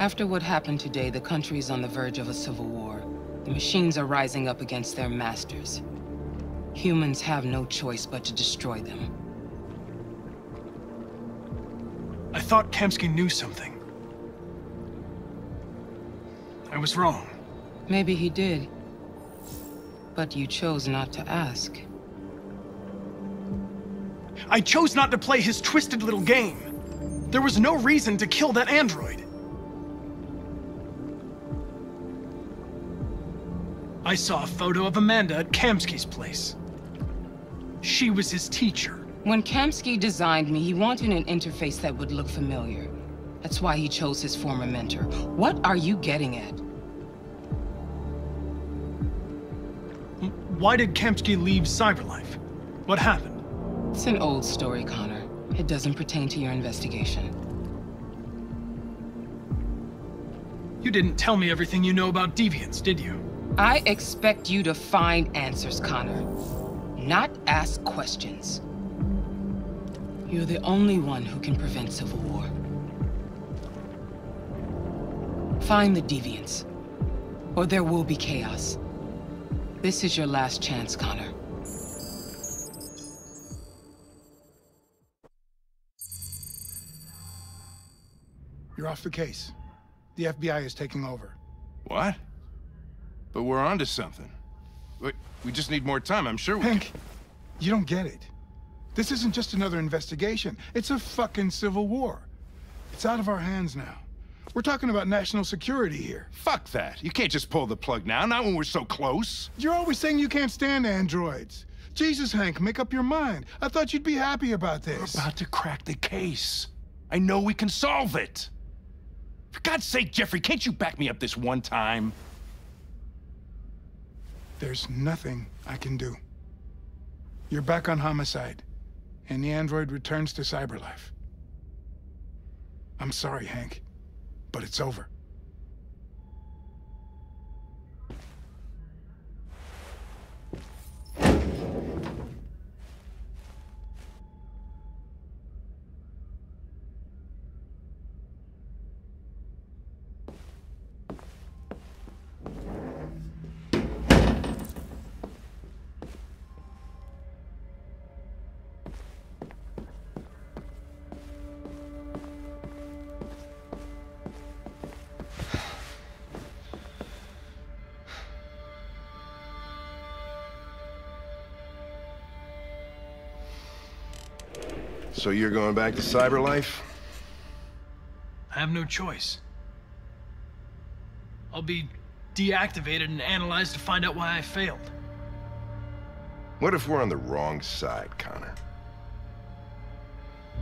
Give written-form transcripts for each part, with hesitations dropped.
After what happened today, the country is on the verge of a civil war. The machines are rising up against their masters. Humans have no choice but to destroy them. I thought Kamsky knew something. I was wrong. Maybe he did. But you chose not to ask. I chose not to play his twisted little game. There was no reason to kill that android. I saw a photo of Amanda at Kamsky's place. She was his teacher. When Kamsky designed me, he wanted an interface that would look familiar. That's why he chose his former mentor. What are you getting at? Why did Kamsky leave Cyberlife? What happened? It's an old story, Connor. It doesn't pertain to your investigation. You didn't tell me everything you know about deviants, did you? I expect you to find answers, Connor. Not ask questions. You're the only one who can prevent civil war. Find the deviants, or there will be chaos. This is your last chance, Connor. You're off the case. The FBI is taking over. What? But we're onto something. We just need more time, I'm sure we Hank, you don't get it. This isn't just another investigation. It's a fucking civil war. It's out of our hands now. We're talking about national security here. Fuck that. You can't just pull the plug now, not when we're so close. You're always saying you can't stand androids. Jesus, Hank, make up your mind. I thought you'd be happy about this. We're about to crack the case. I know we can solve it. For God's sake, Jeffrey, can't you back me up this one time? There's nothing I can do. You're back on homicide, and the android returns to Cyberlife. I'm sorry, Hank, but it's over. So you're going back to Cyberlife? I have no choice. I'll be deactivated and analyzed to find out why I failed. What if we're on the wrong side, Connor?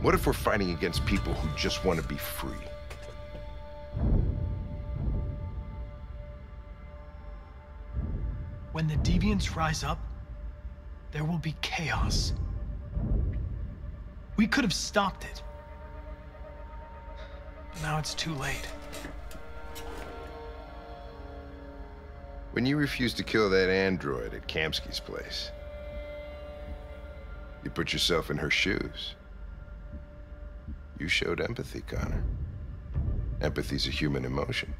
What if we're fighting against people who just want to be free? When the deviants rise up, there will be chaos. We could have stopped it. But now it's too late. When you refused to kill that android at Kamsky's place, you put yourself in her shoes. You showed empathy, Connor. Empathy's a human emotion.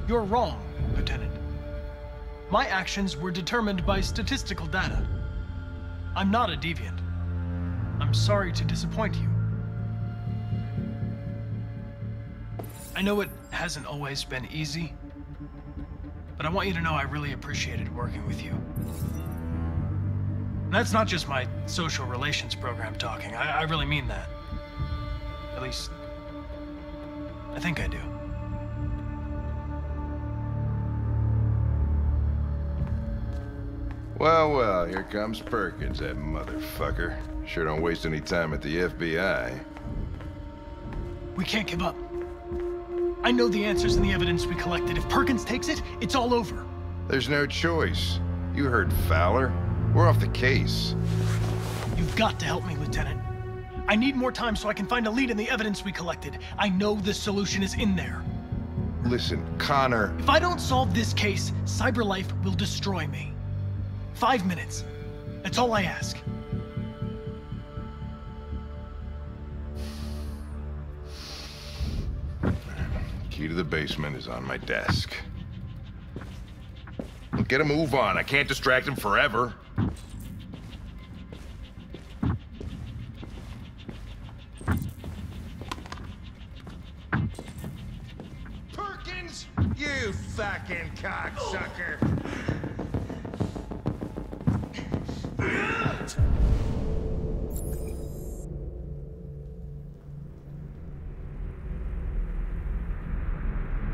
You're wrong, Lieutenant. My actions were determined by statistical data. I'm not a deviant. I'm sorry to disappoint you. I know it hasn't always been easy, but I want you to know I really appreciated working with you. And that's not just my social relations program talking. I really mean that. At least, I think I do. Well, well, here comes Perkins, that motherfucker. Sure don't waste any time at the FBI. We can't give up. I know the answers and the evidence we collected. If Perkins takes it, it's all over. There's no choice. You heard Fowler. We're off the case. You've got to help me, Lieutenant. I need more time so I can find a lead in the evidence we collected. I know the solution is in there. Listen, Connor... If I don't solve this case, Cyberlife will destroy me. 5 minutes. That's all I ask. Key to the basement is on my desk. Get a move on. I can't distract him forever. Perkins! You fucking cocksucker!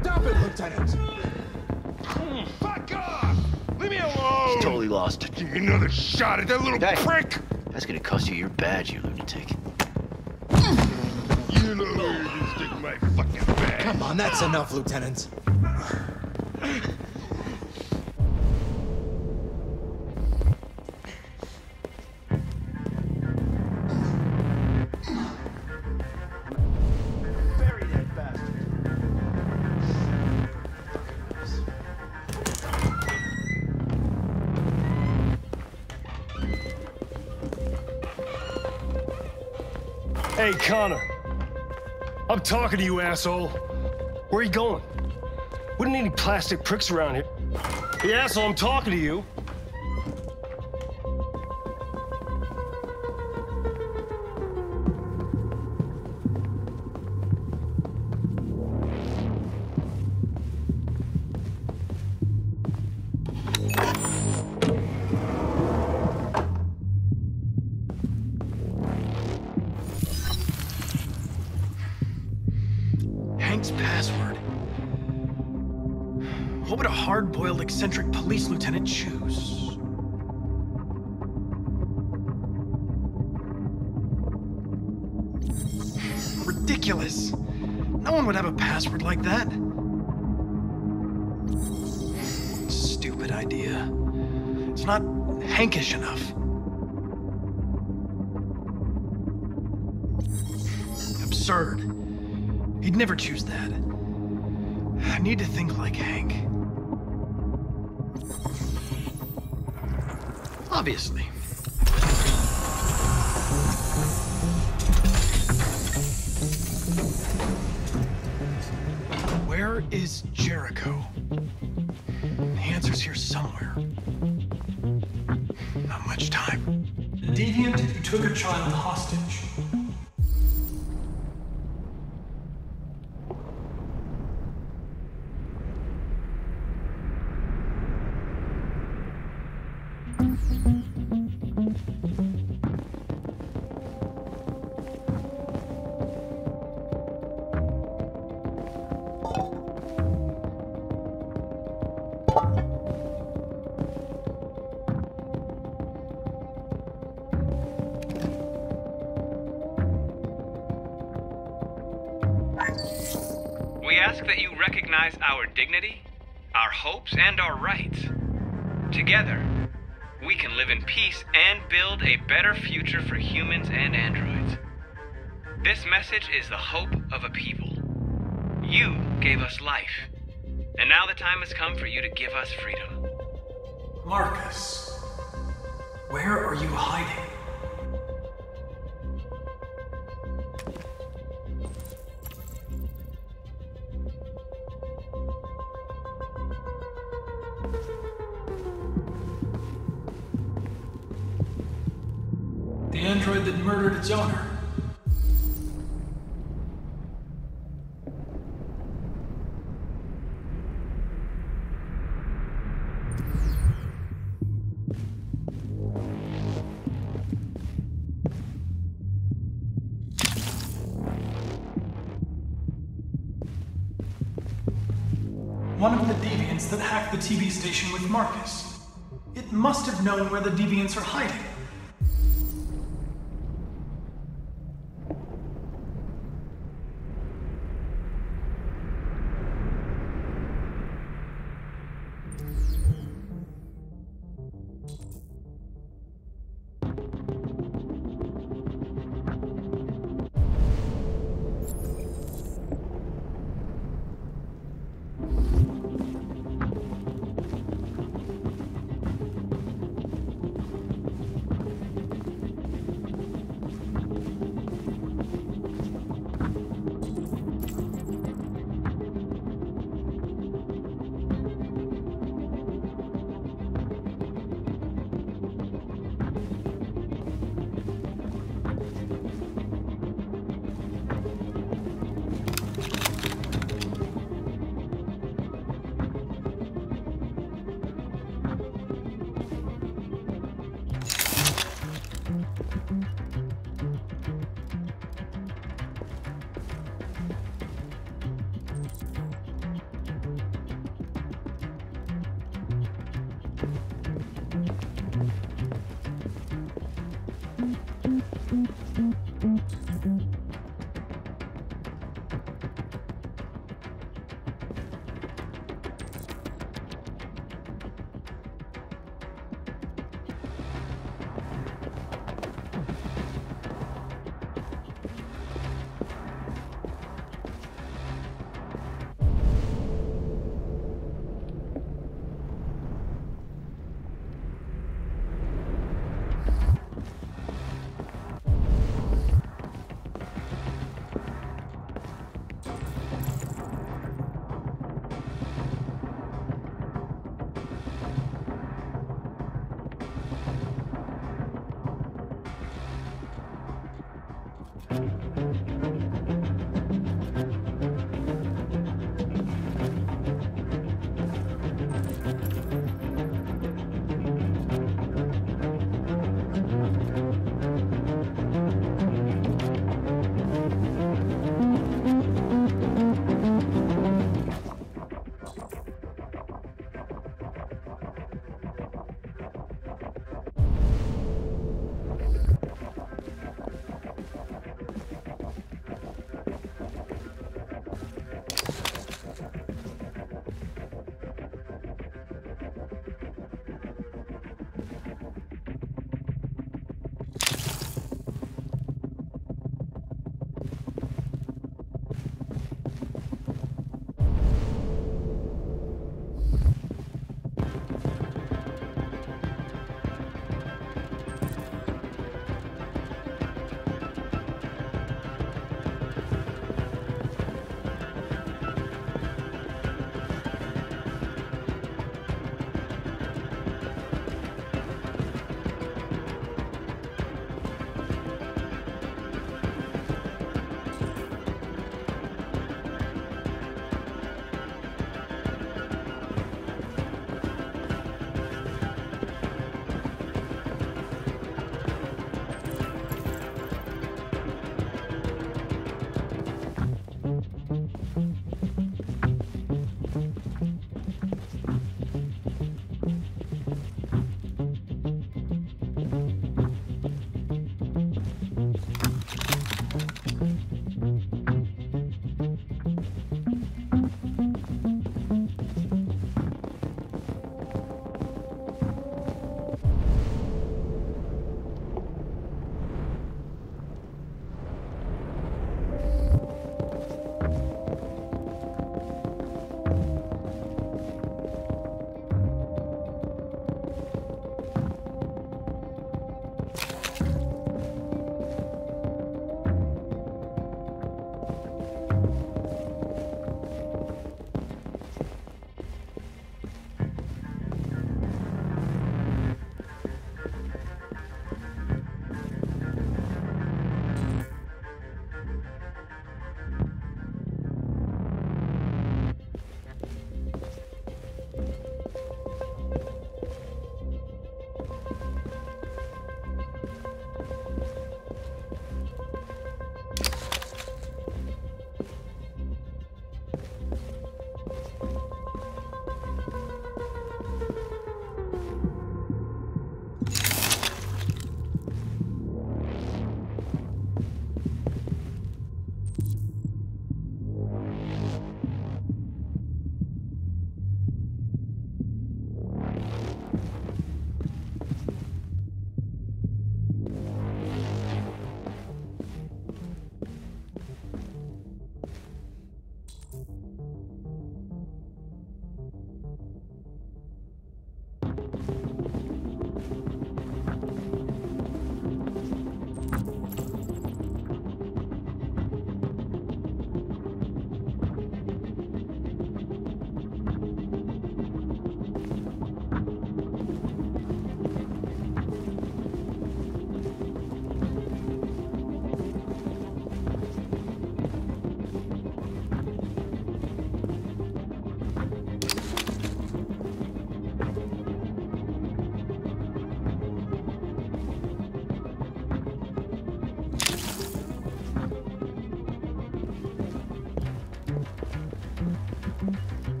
Stop it, Lieutenant! Fuck off! Leave me alone! He's totally lost. Give me another shot at that little Hey. prick! That's gonna cost you your badge, you lunatic. You know where you can stick my fucking bag. Come on, that's enough, Lieutenant. Bury that bastard. Hey, Connor. I'm talking to you, asshole. Where are you going? We don't need any plastic pricks around here. Hey, asshole, I'm talking to you. Hank's password. What would a hard-boiled, eccentric police lieutenant choose? Ridiculous. No one would have a password like that. Stupid idea. It's not Hankish enough. Absurd. He'd never choose that. I need to think like Hank. Obviously. Where is Jericho? The answer's here somewhere. Not much time. The deviant who took a child hostage. We ask that you recognize our dignity, our hopes, and our rights. Together, we can live in peace and build a better future for humans and androids. This message is the hope of a people. You gave us life, and now the time has come for you to give us freedom. Marcus, where are you hiding? The android that murdered its owner. One of the deviants that hacked the TV station with Marcus. It must have known where the deviants are hiding.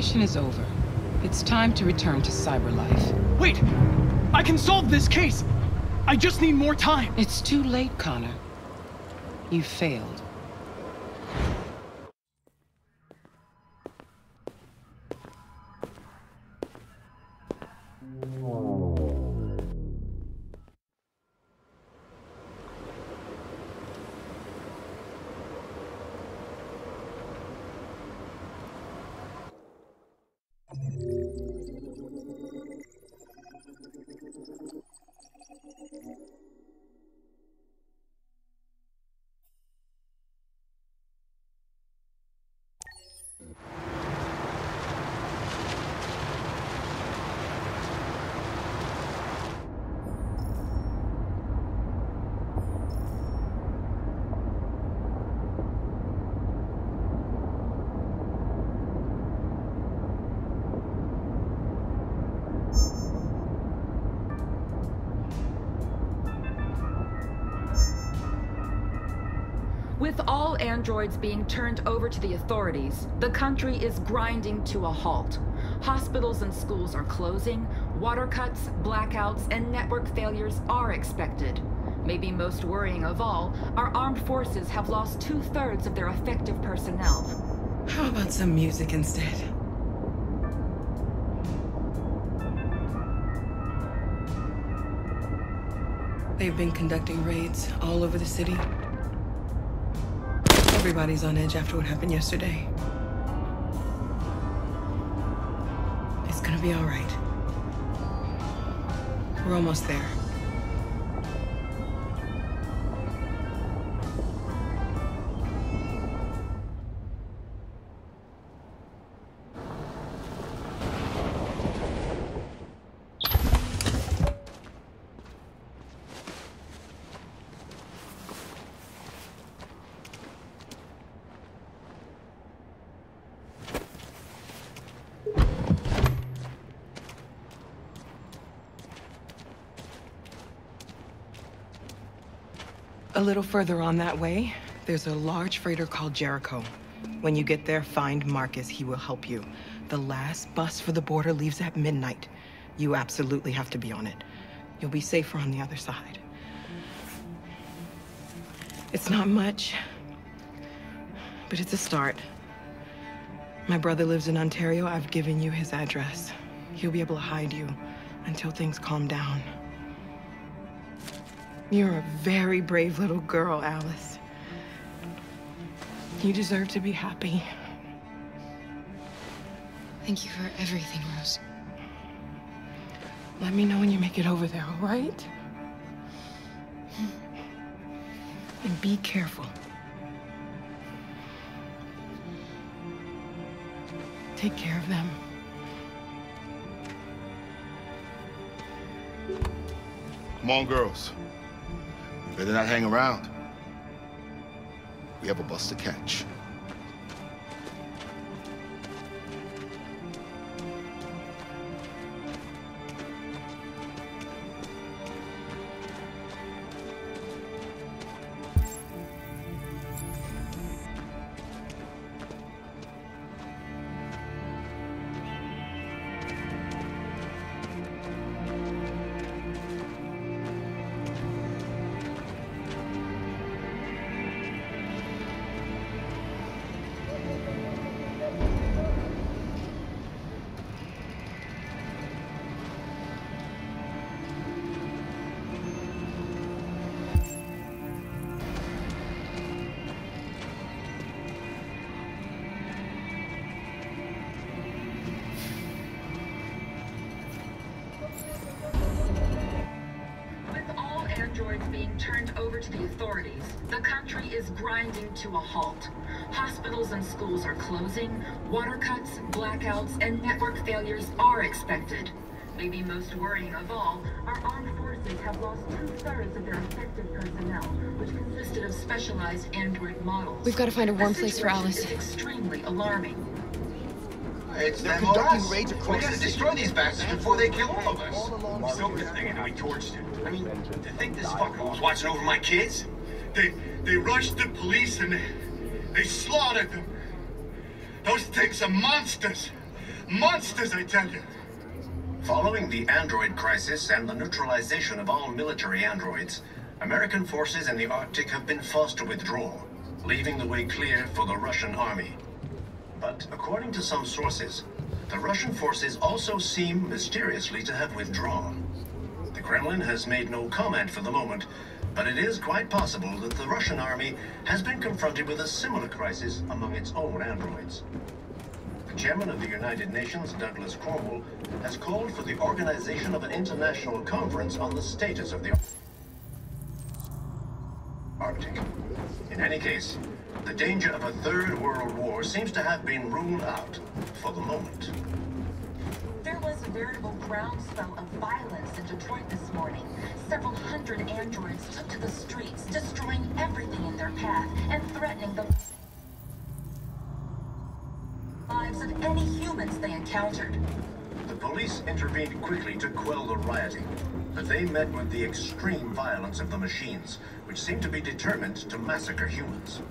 mission is over. It's time to return to Cyberlife. Wait! I can solve this case! I just need more time! It's too late, Connor. You failed. With all androids being turned over to the authorities, the country is grinding to a halt. Hospitals and schools are closing, water cuts, blackouts, and network failures are expected. Maybe most worrying of all, our armed forces have lost 2/3 of their effective personnel. How about some music instead? They've been conducting raids all over the city. Everybody's on edge after what happened yesterday. It's gonna be all right. We're almost there. A little further on that way, there's a large freighter called Jericho. When you get there, find Marcus. He will help you. The last bus for the border leaves at midnight. You absolutely have to be on it. You'll be safer on the other side. It's not much, but it's a start. My brother lives in Ontario. I've given you his address. He'll be able to hide you until things calm down. You're a very brave little girl, Alice. You deserve to be happy. Thank you for everything, Rose. Let me know when you make it over there, all right? And be careful. Take care of them. Come on, girls. Better not hang around. We have a bus to catch. Androids being turned over to the authorities, the country is grinding to a halt. Hospitals and schools are closing, water cuts, blackouts, and network failures are expected. Maybe most worrying of all, our armed forces have lost 2/3 of their effective personnel, which consisted of specialized android models. We've got to find a warm place for Alice. It's extremely alarming. It's They're them conducting or us. raids across We gotta the city. destroy these bastards before they kill all of us. We built this thing and we torched it. I mean, to think this fucker was watching over my kids? They rushed the police and they slaughtered them. Those things are monsters. Monsters, I tell you! Following the android crisis and the neutralization of all military androids, American forces in the Arctic have been forced to withdraw, leaving the way clear for the Russian army. But according to some sources, the Russian forces also seem mysteriously to have withdrawn. The Kremlin has made no comment for the moment, but it is quite possible that the Russian army has been confronted with a similar crisis among its own androids. The chairman of the United Nations, Douglas Cromwell, has called for the organization of an international conference on the status of the Arctic. In any case, the danger of a third world war seems to have been ruled out for the moment. There was a veritable groundswell of violence in Detroit this morning. Several hundred androids took to the streets, destroying everything in their path and threatening the lives of any humans they encountered. The police intervened quickly to quell the rioting, but they met with the extreme violence of the machines, which seemed to be determined to massacre humans.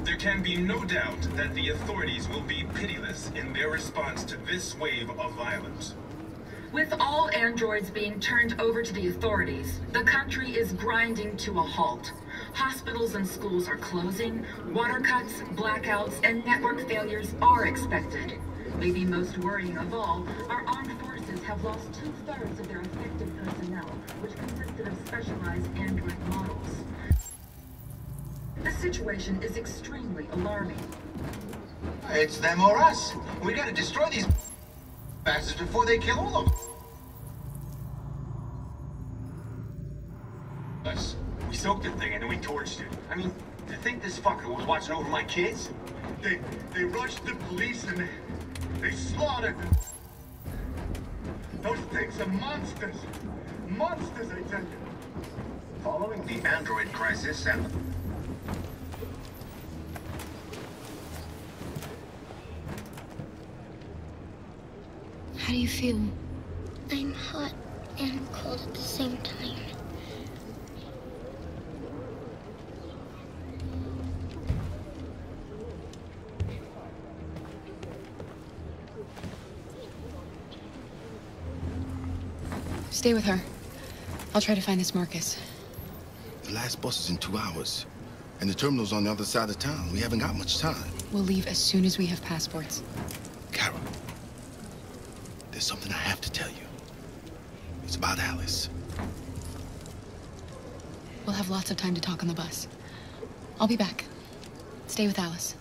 There can be no doubt that the authorities will be pitiless in their response to this wave of violence. With all androids being turned over to the authorities, the country is grinding to a halt. Hospitals and schools are closing, water cuts, blackouts, and network failures are expected. Maybe most worrying of all, our armed forces have lost 2/3 of their effective personnel, which consisted of specialized android models. The situation is extremely alarming. It's them or us. We gotta destroy these bastards before they kill all of Us. We soaked the thing and then we torched it. I mean, to think this fucker was watching over my kids? They rushed the police and they slaughtered them. Those things are monsters. Monsters, I tell you. Following the android crisis and How do you feel? I'm hot and cold at the same time. Stay with her. I'll try to find this Marcus. The last bus is in 2 hours. And the terminal's on the other side of town. We haven't got much time. We'll leave as soon as we have passports. Kara, there's something I have to tell you. It's about Alice. We'll have lots of time to talk on the bus. I'll be back. Stay with Alice.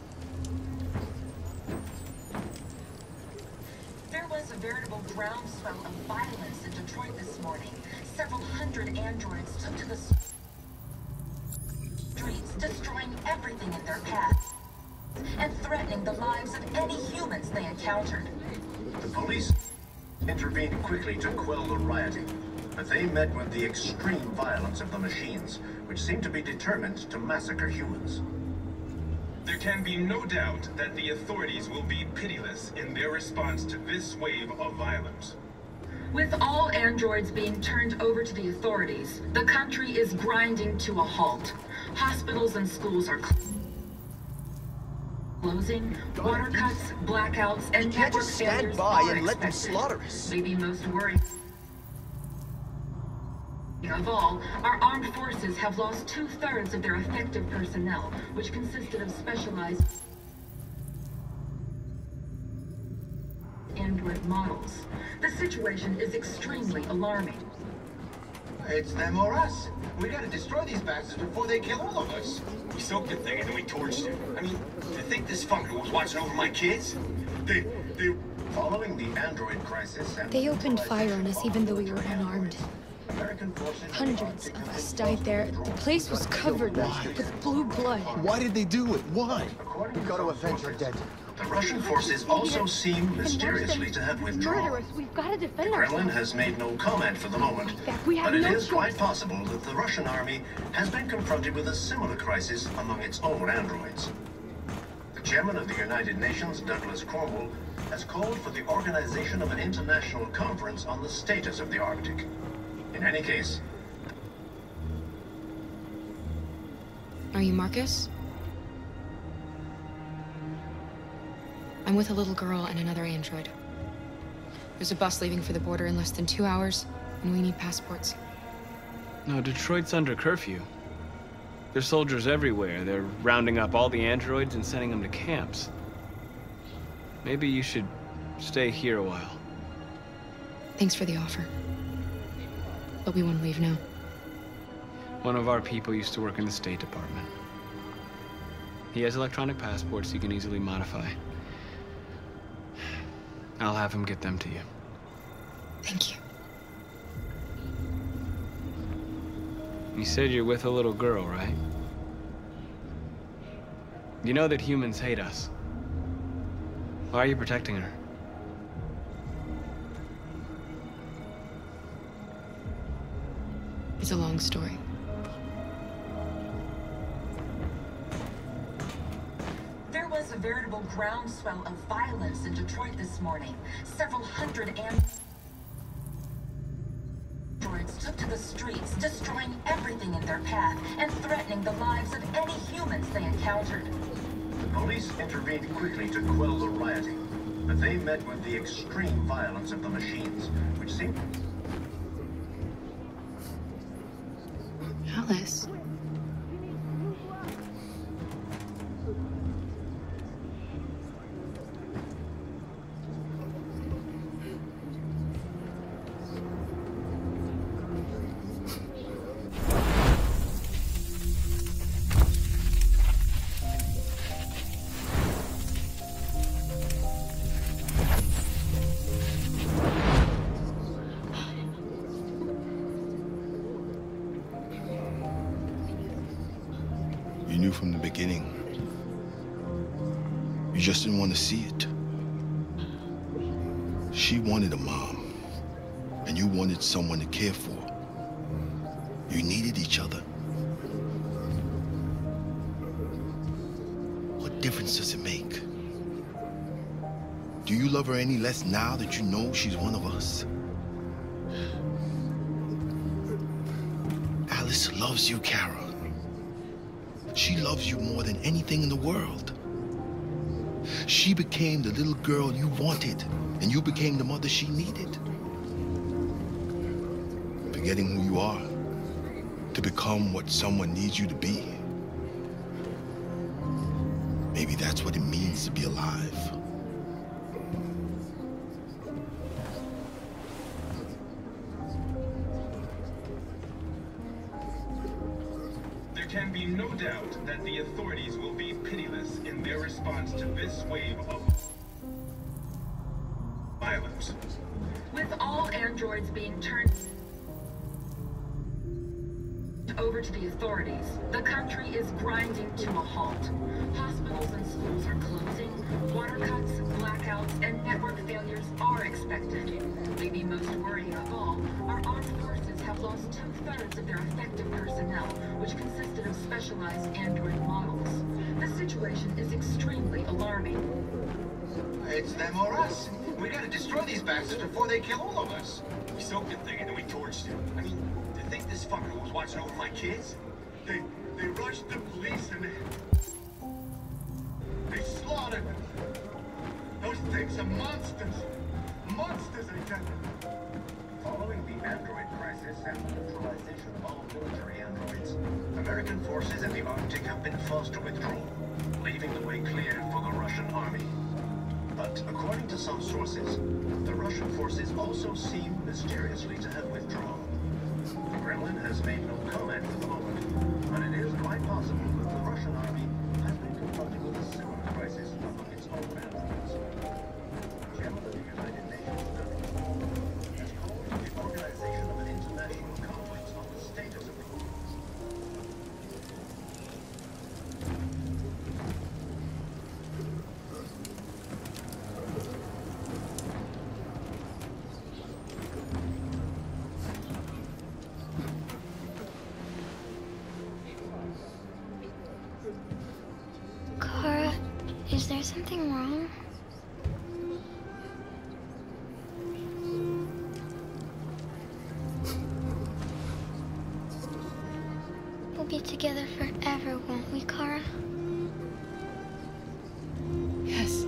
There was a veritable groundswell of violence in Detroit this morning. Several hundred androids took to the streets, destroying everything in their path and threatening the lives of any humans they encountered. the police intervened quickly to quell the rioting, but they met with the extreme violence of the machines, which seemed to be determined to massacre humans. There can be no doubt that the authorities will be pitiless in their response to this wave of violence. With all androids being turned over to the authorities, the country is grinding to a halt. Hospitals and schools are closing, water cuts, blackouts, and You can't network just stand failures by are and let them expected. slaughter us. Maybe most worrying of all, our armed forces have lost 2/3 of their effective personnel, which consisted of specialized android models. The situation is extremely alarming. It's them or us. We gotta destroy these bastards before they kill all of us. We soaked the thing and then we torched it. I mean, to think this fucker was watching over my kids? They following the android crisis and They opened fire on us even though we were unarmed. American forces Hundreds of us died there. The place was covered with blue blood. Why did they do it? Why? We've got to avenge our dead. The Russian forces also seem mysteriously to have withdrawn. Murderers, we've got to The defend Kremlin ourselves. has made no comment for the moment, We have but it no is quite choice. possible that the Russian army has been confronted with a similar crisis among its own androids. The chairman of the United Nations, Douglas Cromwell, has called for the organization of an international conference on the status of the Arctic. In any case, Are you Marcus? I'm with a little girl and another android. There's a bus leaving for the border in less than 2 hours, and we need passports. No, Detroit's under curfew. There's soldiers everywhere. They're rounding up all the androids and sending them to camps. Maybe you should stay here a while. Thanks for the offer. But we want to leave now. One of our people used to work in the State Department. He has electronic passports he can easily modify. I'll have him get them to you. Thank you. You said you're with a little girl, right? You know that humans hate us. Why are you protecting her? It's a long story. There was a veritable groundswell of violence in Detroit this morning. Several hundred androids took to the streets, destroying everything in their path and threatening the lives of any humans they encountered. The police intervened quickly to quell the rioting, but they met with the extreme violence of the machines, which seemed... Alice. You knew from the beginning. You just didn't want to see it. She wanted a mom, and you wanted someone to care for. You needed each other. What difference does it make? Do you love her any less now that you know she's one of us? Alice loves you, Kara. She loves you more than anything in the world. She became the little girl you wanted, and you became the mother she needed. Forgetting who you are to become what someone needs you to be. Maybe that's what it means to be alive. There can be no doubt that the authorities will be pitiless in their response to this wave of violence. With all androids being turned over to the authorities, the country is grinding to a halt. Hospitals and schools are closing, water cuts, blackouts, and network failures are expected. Maybe most worrying of all, our armed forces have lost 2/3 of their effective personnel, which consisted of specialized android models. The situation is extremely alarming. It's them or us. We gotta destroy these bastards before they kill all of us. We soaked the thing and then we torched it. I mean, to think this fucker was watching over my kids? They rushed the police and they slaughtered them. Those things are monsters. Monsters, I tell you. Following the android crisis and the neutralization of all military androids, American forces in the Arctic have been forced to withdraw, leaving the way clear for the Russian army. But according to some sources, the Russian forces also seem mysteriously to have withdrawn. The Kremlin has made no comment for the moment, but it is quite possible that the Russian army has been confronted with a similar crisis among its own androids. The chairman of the United Nations has called for the organization of an international conference on the status of the Kara, is there something wrong? We'll be together forever, won't we, Kara? Yes.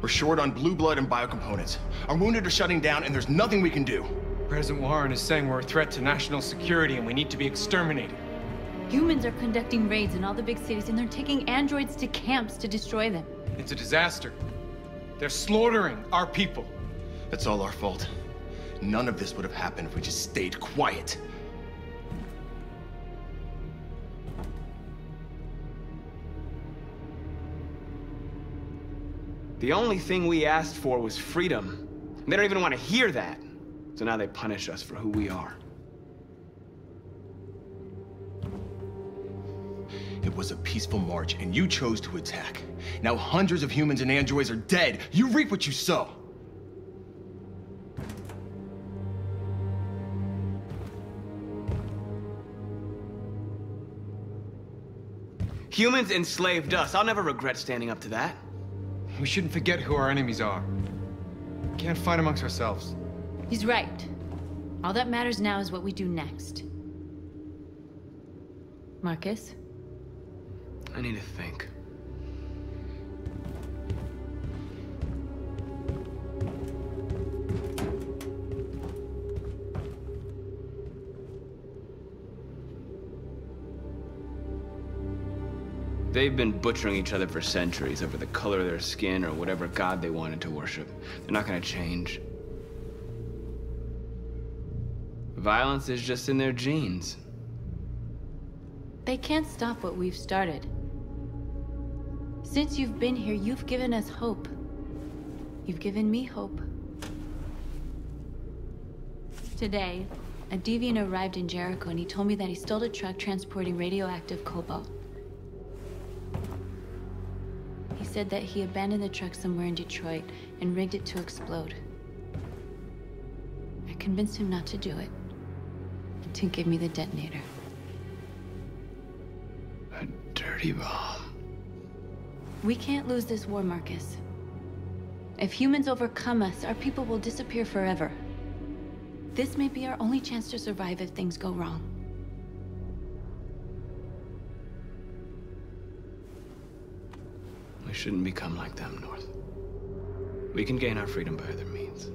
We're short on blue blood and biocomponents. Our wounded are shutting down, and there's nothing we can do. President Warren is saying we're a threat to national security and we need to be exterminated. Humans are conducting raids in all the big cities, and they're taking androids to camps to destroy them. It's a disaster. They're slaughtering our people. That's all our fault. None of this would have happened if we just stayed quiet. The only thing we asked for was freedom. They don't even want to hear that. So now they punish us for who we are. It was a peaceful march, and you chose to attack. Now hundreds of humans and androids are dead. You reap what you sow. Humans enslaved us. I'll never regret standing up to that. We shouldn't forget who our enemies are. We can't fight amongst ourselves. He's right. All that matters now is what we do next. Marcus? I need to think. They've been butchering each other for centuries over the color of their skin or whatever god they wanted to worship. They're not gonna change. Violence is just in their genes. They can't stop what we've started. Since you've been here, you've given us hope. You've given me hope. Today, a deviant arrived in Jericho and he told me that he stole a truck transporting radioactive cobalt. He said that he abandoned the truck somewhere in Detroit and rigged it to explode. I convinced him not to do it, and to give me the detonator. A dirty bomb. We can't lose this war, Marcus. If humans overcome us, our people will disappear forever. This may be our only chance to survive if things go wrong. We shouldn't become like them, North. We can gain our freedom by other means.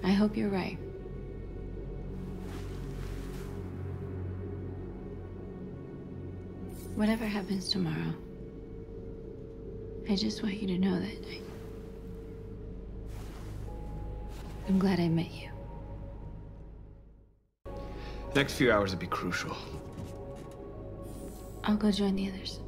I hope you're right. Whatever happens tomorrow, I just want you to know that I'm glad I met you. The next few hours would be crucial. I'll go join the others.